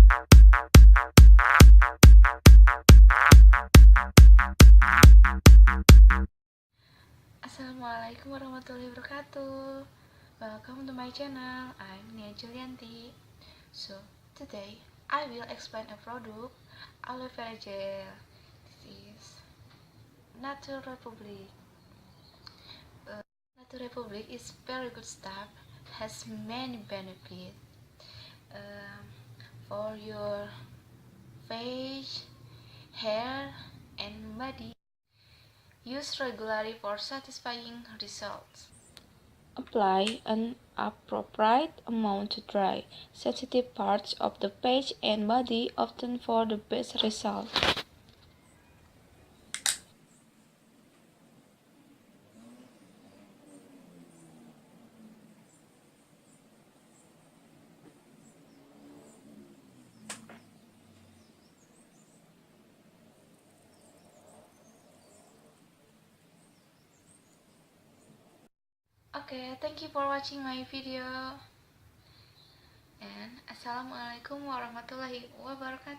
Assalamualaikum warahmatullahi wabarakatuh. Welcome to my channel. I'm Nia Julianti. So today I will explain a product, aloe vera gel. This is Nature Republic. Nature Republic is very good stuff. Has many benefits for your face, hair, and body. Use regularly for satisfying results. Apply an appropriate amount to dry, sensitive parts of the face and body, often for the best result. Okay, thank you for watching my video. And Assalamualaikum warahmatullahi wabarakatuh.